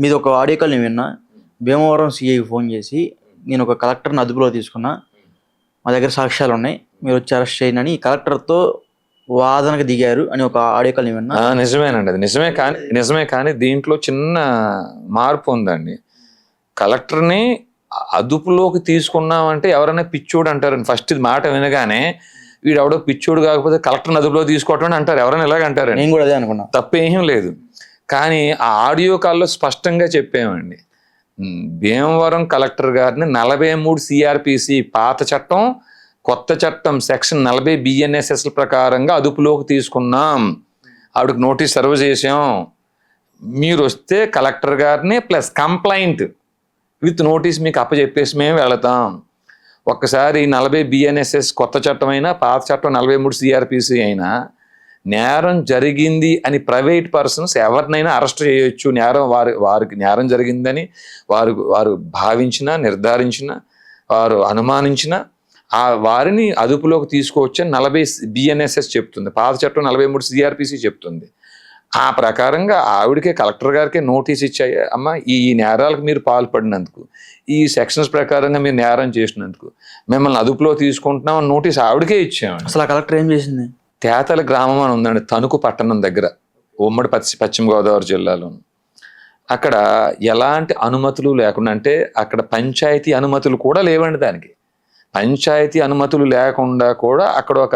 మీది ఒక audio call నేను విన్నా. భీమవరం సిఐకి ఫోన్ చేసి నేను ఒక కలెక్టర్ని అదుపులో తీసుకున్నా, మా దగ్గర సాక్ష్యాలు ఉన్నాయి, మీరు వచ్చి అరెస్ట్ చేయండి అని కలెక్టర్తో వాదనకు దిగారు అని ఒక ఆడియో కాల్ నేను విన్నా. నిజమేనండి, అది నిజమే కానీ దీంట్లో చిన్న మార్పు ఉందండి. కలెక్టర్ని అదుపులోకి తీసుకున్నామంటే ఎవరైనా పిచ్చోడు అంటారండి. ఫస్ట్ ఇది మాట వినగానే వీడెవడో పిచ్చోడు కాకపోతే కలెక్టర్ని అదుపులో తీసుకోవటం అని అంటారు, ఎవరైనా ఇలాగ అంటారండి. నేను కూడా అదే అనుకున్నా. తప్పేం లేదు. కానీ ఆ ఆడియో కాల్లో స్పష్టంగా చెప్పామండి, భీమవరం కలెక్టర్ గారిని 43 CRPC పాత చట్టం, కొత్త చట్టం సెక్షన్ 40 BNSS ప్రకారంగా అదుపులోకి తీసుకున్నాం, ఆవిడకి నోటీస్ సర్వ్ చేసాం, మీరు వస్తే కలెక్టర్ గారిని ప్లస్ కంప్లైంట్ విత్ నోటీస్ మీకు అప్పచెప్పేసి మేము వెళతాం. ఒక్కసారి 40 BNSS కొత్త చట్టం అయినా పాత చట్టం 43 CRPC అయినా నేరం జరిగింది అని ప్రైవేట్ పర్సన్స్ ఎవరినైనా అరెస్ట్ చేయొచ్చు. నేరం వారికి నేరం జరిగిందని వారు భావించిన, నిర్ధారించిన, వారు అనుమానించిన వారిని అదుపులోకి తీసుకోవచ్చని 40 BNSS చెప్తుంది, పాత చట్టం 43 CRPC చెప్తుంది. ఆ ప్రకారంగా ఆవిడకే కలెక్టర్ గారికి నోటీస్ ఇచ్చాయి, అమ్మ ఈ నేరాలకు మీరు పాల్పడినందుకు, ఈ సెక్షన్స్ ప్రకారంగా మీరు నేరం చేసినందుకు మిమ్మల్ని అదుపులో తీసుకుంటున్నాం నోటీస్ ఆవిడకే ఇచ్చాము. అసలు ఆ కలెక్టర్ ఏం చేసింది? తేతల గ్రామం అని ఉందండి, తణుకు పట్టణం దగ్గర, ఉమ్మడి పశ్చిమ గోదావరి జిల్లాలో. అక్కడ ఎలాంటి అనుమతులు లేకుండా, అంటే అక్కడ పంచాయతీ అనుమతులు కూడా లేవండి. దానికి పంచాయతీ అనుమతులు లేకుండా కూడా అక్కడ ఒక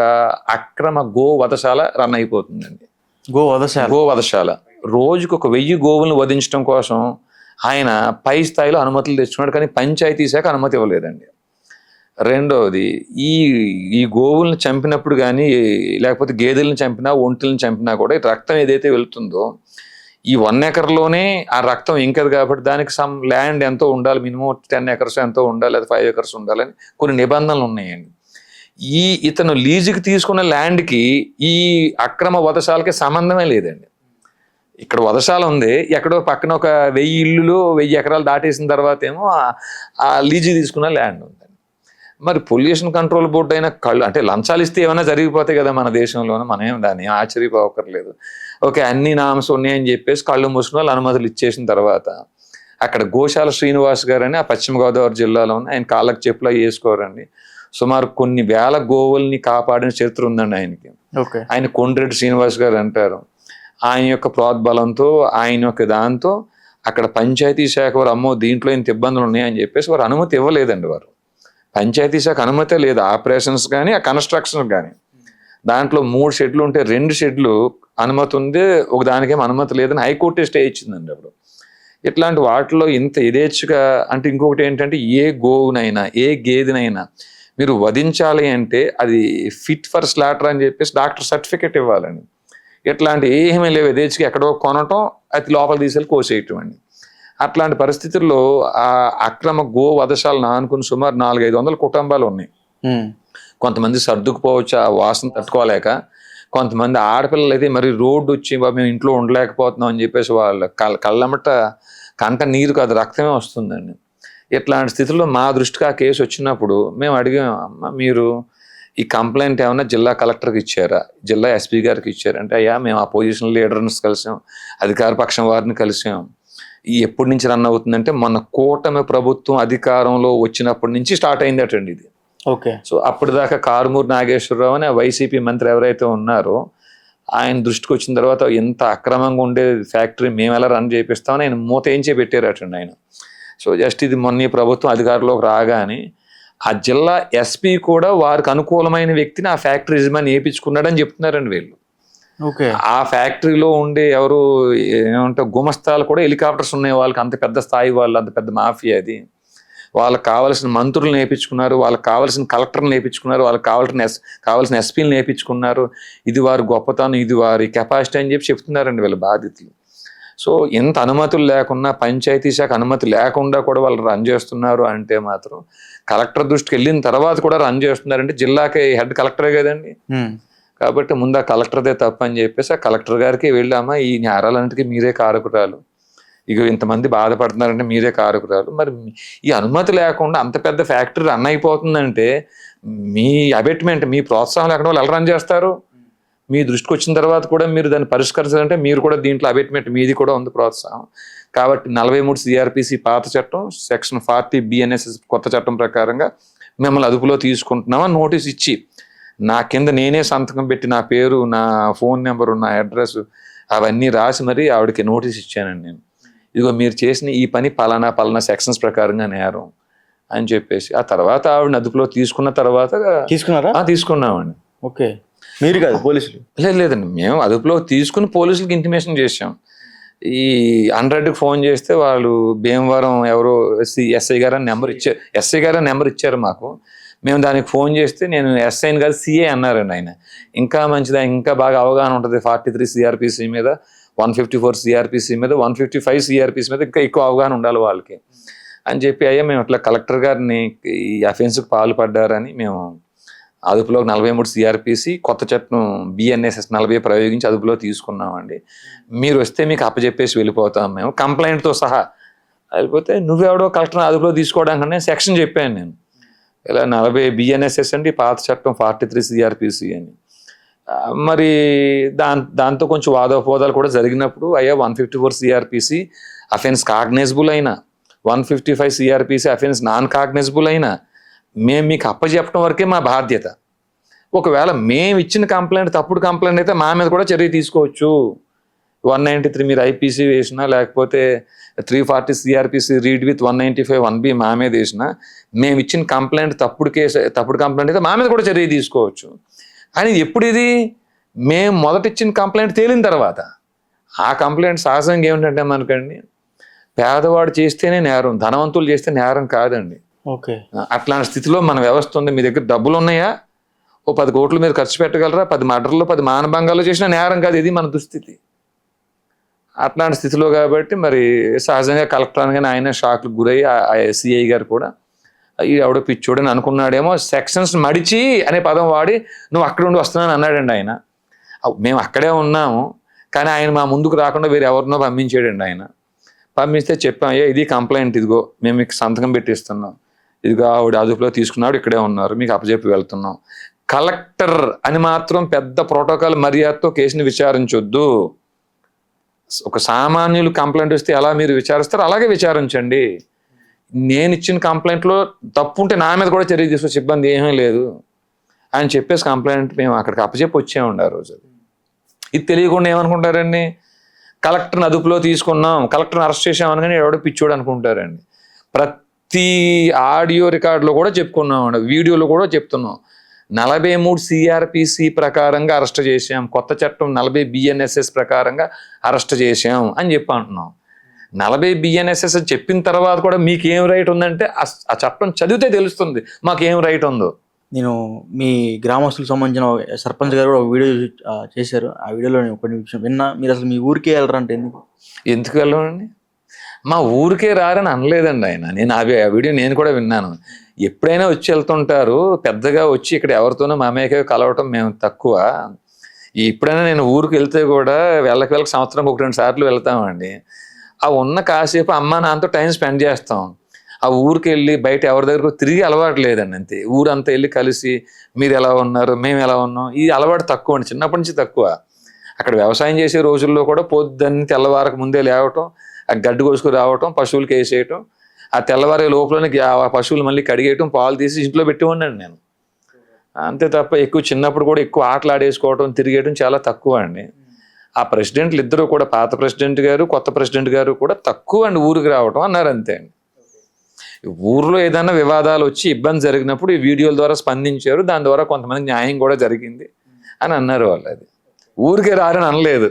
అక్రమ గోవధశాల రన్ అయిపోతుందండి. గోవధశాల రోజుకు 1000 గోవులను వధించడం కోసం ఆయన పై స్థాయిలో అనుమతులు తెచ్చుకున్నాడు, కానీ పంచాయతీ శాఖ అనుమతి ఇవ్వలేదండి. రెండవది, ఈ గోవులను చంపినప్పుడు కానీ లేకపోతే గేదెలను చంపినా, ఒంటెలను చంపినా కూడా రక్తం ఏదైతే వెళ్తుందో ఈ 1 ఎకర్లోనే ఆ రక్తం ఇంకదు కాబట్టి దానికి సమ్ ల్యాండ్ ఎంతో ఉండాలి, మినిమం 10 acres ఎంతో ఉండాలి, లేదా 5 acres ఉండాలని కొన్ని నిబంధనలు ఉన్నాయండి. ఇతను లీజుకి తీసుకున్న ల్యాండ్కి ఈ అక్రమ వధశాలకి సంబంధమే లేదండి. ఇక్కడ వధశాల ఉంది, ఎక్కడో పక్కన ఒక 1000 ఇల్లులు 1000 ఎకరాలు దాటేసిన తర్వాత ఏమో ఆ లీజు తీసుకున్న ల్యాండ్ ఉందండి. మరి పొల్యూషన్ కంట్రోల్ బోర్డు అయినా అంటే లంచాలు ఇస్తే ఏమైనా జరిగిపోతాయి కదా మన దేశంలోనే, మనం ఏం దాన్ని ఆశ్చర్యపోకర్లేదు. ఓకే, అన్ని నామ్స్ ఉన్నాయని చెప్పేసి కళ్ళు మూసుకుని వాళ్ళు అనుమతులు ఇచ్చేసిన తర్వాత అక్కడ గోశాల శ్రీనివాస్ గారు అని ఆ పశ్చిమ గోదావరి జిల్లాలో ఉన్న ఆయన కాళ్ళకు చెప్పులు వేసుకోరండి, సుమారు కొన్ని వేల గోవుల్ని కాపాడిన చరిత్ర ఉందండి ఆయనకి. ఆయన కొండ్రెడ్డి శ్రీనివాస్ గారు అంటారు. ఆయన యొక్క ప్రోద్బలంతో, ఆయన యొక్క దాంతో అక్కడ పంచాయతీ శాఖ వారు అమ్మో దీంట్లో ఇంత ఇబ్బందులు ఉన్నాయని చెప్పేసి వారు అనుమతి ఇవ్వలేదండి. వారు పంచాయతీ శాఖ అనుమతే లేదు ఆపరేషన్స్ కానీ ఆ కన్స్ట్రక్షన్ కానీ. దాంట్లో 3 షెడ్లు ఉంటే 2 షెడ్లు అనుమతి ఉంది, ఒక దానికేమో అనుమతి లేదని హైకోర్టు స్టే ఇచ్చిందండి అప్పుడు. ఇట్లాంటి వాటిలో ఇంత యథేచ్ఛగా, అంటే ఇంకొకటి ఏంటంటే ఏ గోవునైనా ఏ గేదెనైనా మీరు వధించాలి అంటే అది ఫిట్ ఫర్ స్లాటర్ అని చెప్పేసి డాక్టర్ సర్టిఫికేట్ ఇవ్వాలండి. ఇట్లాంటి ఏమీ లేవు, యథేచ్ఛగా ఎక్కడో కొనటం అది లోపల తీసుకెళ్ళి కోసేయటం అండి. అట్లాంటి పరిస్థితుల్లో ఆ అక్రమ గో వధశాలను ఆనుకుని సుమారు 400-500 కుటుంబాలు ఉన్నాయి. కొంతమంది సర్దుకుపోవచ్చు ఆ వాసన తట్టుకోలేక, కొంతమంది ఆడపిల్లలు అయితే మరి రోడ్డు వచ్చి మేము ఇంట్లో ఉండలేకపోతున్నాం అని చెప్పేసి వాళ్ళ కళ్ళమట కంట నీరు కాదు రక్తమే వస్తుందండి. ఇట్లాంటి స్థితిలో మా దృష్టికి ఆ కేసు వచ్చినప్పుడు మేము అడిగాం, అమ్మ మీరు ఈ కంప్లైంట్ ఏమన్నా జిల్లా కలెక్టర్కి ఇచ్చారా, జిల్లా SP గారికి ఇచ్చారా అంటే, అయ్యా మేము అపోజిషన్ లీడర్స్ కలిసాం, అధికార పక్షం వారిని కలిసాం. ఎప్పటి నుంచి రన్ అవుతుందంటే మొన్న కూటమి ప్రభుత్వం అధికారంలో వచ్చినప్పటి నుంచి స్టార్ట్ అయిందటండి ఇది. సో అప్పటిదాకా కారుమూరి నాగేశ్వరరావు అనే వైసీపీ మంత్రి ఎవరైతే ఉన్నారో ఆయన దృష్టికి వచ్చిన తర్వాత ఎంత అక్రమంగా ఉండే ఫ్యాక్టరీ మేము ఎలా రన్ చేపిస్తామని ఆయన మూత ఏం చేపెట్టారటండి ఆయన. సో జస్ట్ ఇది మొన్న ప్రభుత్వం అధికారంలోకి రాగానే ఆ జిల్లా SP కూడా వారికి అనుకూలమైన వ్యక్తిని ఆ ఫ్యాక్టరీ యజమాని వేయించుకున్నాడని చెప్తున్నారండి వీళ్ళు. ఆ ఫ్యాక్టరీలో ఉండే ఎవరు ఏమంటే గుమస్తాలు కూడా హెలికాప్టర్స్ ఉన్నాయి వాళ్ళకి, అంత పెద్ద స్థాయి వాళ్ళు, అంత పెద్ద మాఫియా అది. వాళ్ళకి కావాల్సిన మంత్రులు నేర్పించుకున్నారు, వాళ్ళకి కావాల్సిన కలెక్టర్లు నేర్పించుకున్నారు, వాళ్ళకి కావాల్సిన SPలు నేర్పించుకున్నారు. ఇది వారి గొప్పతనం, ఇది వారి కెపాసిటీ అని చెప్పి చెప్తున్నారండి వీళ్ళ బాధితులు. సో ఎంత అనుమతులు లేకున్నా, పంచాయతీ శాఖ అనుమతి లేకుండా కూడా వాళ్ళు రన్ చేస్తున్నారు అంటే మాత్రం కలెక్టర్ దృష్టికి వెళ్ళిన తర్వాత కూడా రన్ చేస్తున్నారంటే జిల్లాకి హెడ్ కలెక్టరే కదండి. కాబట్టి ముందు ఆ కలెక్టర్దే తప్పు అని చెప్పేసి ఆ కలెక్టర్ గారికి వెళ్ళామా ఈ నేరాలన్నిటికీ మీరే కారకురాలు, ఇక ఇంతమంది బాధపడుతున్నారంటే మీరే కారకురాలు, మరి ఈ అనుమతి లేకుండా అంత పెద్ద ఫ్యాక్టరీ రన్ అయిపోతుందంటే మీ అబెట్మెంట్, మీ ప్రోత్సాహం లేకుండా వాళ్ళు ఎలా రన్ చేస్తారు? మీ దృష్టికి వచ్చిన తర్వాత కూడా మీరు దాన్ని పరిష్కరించాలంటే మీరు కూడా దీంట్లో అబెట్మెంట్ మీది కూడా ఉంది ప్రోత్సాహం. కాబట్టి 43 సిఆర్పిసి పాత చట్టం, సెక్షన్ 40 బిఎన్ఎస్ఎస్ కొత్త చట్టం ప్రకారంగా మిమ్మల్ని అదుపులో తీసుకుంటున్నామని నోటీస్ ఇచ్చి నా కింద నేనే సంతకం పెట్టి నా పేరు, నా ఫోన్ నెంబరు, నా అడ్రస్ అవన్నీ రాసి మరి ఆవిడకి నోటీస్ ఇచ్చానండి నేను. ఇదిగో మీరు చేసిన ఈ పని పలానా సెక్షన్స్ ప్రకారంగా నేరం అని చెప్పేసి ఆ తర్వాత ఆవిడని అదుపులో తీసుకున్న తర్వాత తీసుకున్నారా? తీసుకున్నామండి. ఓకే, మీరు కాదు పోలీసులు? లేదండి, మేము అదుపులో తీసుకుని పోలీసులకి ఇంటిమేషన్ చేసాం. ఈ 100కి ఫోన్ చేస్తే వాళ్ళు భీమవరం ఎవరో ఎస్ఐ గారు అని నెంబర్ ఇచ్చారు మాకు. మేము దానికి ఫోన్ చేస్తే నేను ఎస్ఐని కాదు సిఏ అన్నారండి ఆయన. ఇంకా మంచిదా, ఇంకా బాగా అవగాహన ఉంటుంది 43 సిఆర్పిసి మీద, 154 సిఆర్పిసి మీద, 155 సిఆర్పిసి మీద ఇంకా ఎక్కువ అవగాహన ఉండాలి వాళ్ళకి అని చెప్పి అయ్యా మేము అట్లా కలెక్టర్ గారిని ఈ అఫెన్స్కి పాల్పడ్డారని మేము అదుపులో 43 సిఆర్పిసి కొత్త చట్టం బిఎన్ఎస్ఎస్ 40 ప్రయోగించి అదుపులో తీసుకున్నామండి. మీరు వస్తే మీకు అప్పచెప్పేసి వెళ్ళిపోతాం మేము కంప్లైంట్తో సహా. వెళ్ళిపోతే నువ్వెవడో కలెక్టర్ అదుపులో తీసుకోవడానికి నేను సెక్షన్ చెప్పాను నేను. ఇలా 40 బిఎన్ఎస్ఎస్ అండి, పాత చట్టం 43 సిఆర్పిసి అని. మరి దాంతో కొంచెం వాదోపవాదాలు కూడా జరిగినప్పుడు అయ్యా 154 సిఆర్పిసి అఫెన్స్ కాగ్నైజబుల్ అయినా, 155 సిఆర్పిసి అఫెన్స్ నాన్ కాగ్నైజబుల్ అయినా మేము మీకు అప్పచెప్పడం వరకే మా బాధ్యత. ఒకవేళ మేము ఇచ్చిన కంప్లైంట్ తప్పుడు కంప్లైంట్ అయితే మా మీద కూడా చర్య తీసుకోవచ్చు. 193 మీరు ఐపీసీ వేసినా, లేకపోతే 340 సిఆర్పిసి రీడ్ విత్ 195 1B మా మీద వేసినా, మేము ఇచ్చిన కంప్లైంట్ తప్పుడు కంప్లైంట్ అయితే మా మీద కూడా చర్య తీసుకోవచ్చు. అని ఎప్పుడు ఇది మేము మొదట ఇచ్చిన కంప్లైంట్ తేలిన తర్వాత. ఆ కంప్లైంట్ సహజంగా ఏమిటంటే మనకండి, పేదవాడు చేస్తేనే నేరం, ధనవంతులు చేస్తే నేరం కాదండి. ఓకే, అట్లాంటి స్థితిలో మన వ్యవస్థ ఉంది. మీ దగ్గర డబ్బులు ఉన్నాయా, ఓ 10 కోట్లు మీరు ఖర్చు పెట్టగలరా, 10 మర్డర్లు 10 మానభంగాలు చేసిన నేరం కాదు. ఇది మన దుస్థితి. అట్లాంటి స్థితిలో కాబట్టి మరి సహజంగా కలెక్టర్ అనగానే ఆయన షాక్లకు గురయ్యి ఆ సిఐ గారు కూడా ఈ ఎవడో పిచ్చోడని అనుకున్నాడేమో, సెక్షన్స్ మడిచి అనే పదం వాడి నువ్వు అక్కడ ఉండి వస్తున్నాను అన్నాడండి ఆయన. మేము అక్కడే ఉన్నాము కానీ ఆయన మా ముందుకు రాకుండా వేరే ఎవరినో పంపించాడండి ఆయన. పంపిస్తే చెప్పాం, అయ్యా ఇది కంప్లైంట్, ఇదిగో మేము మీకు సంతకం పెట్టిస్తున్నాం, ఇదిగో ఆవిడ అదుపులో తీసుకున్నాడు, ఇక్కడే ఉన్నారు, మీకు అప్పచెప్పి వెళ్తున్నాం. కలెక్టర్ అని మాత్రం పెద్ద ప్రోటోకాల్ మర్యాదతో కేసుని విచారించొద్దు. ఒక సామాన్యులు కంప్లైంట్ వస్తే ఎలా మీరు విచారిస్తారో అలాగే విచారించండి. నేను ఇచ్చిన కంప్లైంట్లో తప్పు ఉంటే నా మీద కూడా చర్య తీసుకొచ్చే ఇబ్బంది ఏమీ లేదు అని చెప్పేసి కంప్లైంట్ మేము అక్కడికి అప్పచెప్పి వచ్చామండి ఆ రోజు. ఇది తెలియకుండా ఏమనుకుంటారండి, కలెక్టర్ని అదుపులో తీసుకున్నాం, కలెక్టర్ని అరెస్ట్ చేసామని ఎవడో పిచ్చోడు అనుకుంటారండి. ప్రతి ఆడియో రికార్డులో కూడా చెప్పుకున్నామండి, వీడియోలో కూడా చెప్తున్నాం. 43 సిఆర్పిసి ప్రకారంగా అరెస్ట్ చేసాం, కొత్త చట్టం 40 బిఎన్ఎస్ఎస్ ప్రకారంగా అరెస్ట్ చేసాం అని చెప్పి అంటున్నాం. 40 బిఎన్ఎస్ఎస్ చెప్పిన తర్వాత కూడా మీకు ఏం రైట్ ఉందంటే ఆ చట్టం చదివితే తెలుస్తుంది మాకేం రైట్ ఉందో. నేను మీ గ్రామస్తులకు సంబంధించిన సర్పంచ్ గారు ఒక వీడియో చేశారు. ఆ వీడియోలో నేను కొన్ని విషయం విన్నా. మీరు అసలు మీ ఊరికే వెళ్ళరంటే ఎందుకు వెళ్ళమండి? మా ఊరికే రారని అనలేదండి ఆయన. నేను ఆ వీడియో నేను కూడా విన్నాను. ఎప్పుడైనా వచ్చి వెళ్తుంటారు, పెద్దగా వచ్చి ఇక్కడ ఎవరితోనో మామయ్యకే కలవటం మేము తక్కువ. ఎప్పుడైనా నేను ఊరికి వెళ్తే కూడా వెళ్ళకి సంవత్సరం 1-2 సార్లు వెళ్తామండి. ఆ ఉన్న కాసేపు అమ్మ నాన్నతో టైం స్పెండ్ చేస్తాం. ఆ ఊరికి వెళ్ళి బయట ఎవరి దగ్గరకు తిరిగి అలవాటు లేదండి. అంతే, ఊరంతా వెళ్ళి కలిసి మీరు ఎలా ఉన్నారు, మేము ఎలా ఉన్నాం, ఈ అలవాటు తక్కువ అండి, చిన్నప్పటి నుంచి తక్కువ. అక్కడ వ్యవసాయం చేసే రోజుల్లో కూడా పొద్దున్న తెల్లవారకు ముందే లేవటం, ఆ గడ్డి కోసుకు రావటం, పశువులకి వేసేయటం, ఆ తెల్లవారే లోపలనే ఆ పశువులు మళ్ళీ కడిగేయటం, పాలు తీసి ఇంట్లో పెట్టి ఉండండి నేను. అంతే తప్ప ఎక్కువ చిన్నప్పుడు కూడా ఎక్కువ ఆటలు ఆడేసుకోవటం, తిరిగేయటం చాలా తక్కువ అండి. ఆ ప్రెసిడెంట్లు ఇద్దరు కూడా, పాత ప్రెసిడెంట్ గారు కొత్త ప్రెసిడెంట్ గారు కూడా తక్కువ అండి ఊరికి రావటం అన్నారు. అంతే అండి. ఊర్లో ఏదైనా వివాదాలు వచ్చి ఇబ్బంది జరిగినప్పుడు ఈ వీడియోల ద్వారా స్పందించారు, దాని ద్వారా కొంతమంది న్యాయం కూడా జరిగింది అని అన్నారు వాళ్ళు. అది ఊరికే రారని అనలేదు.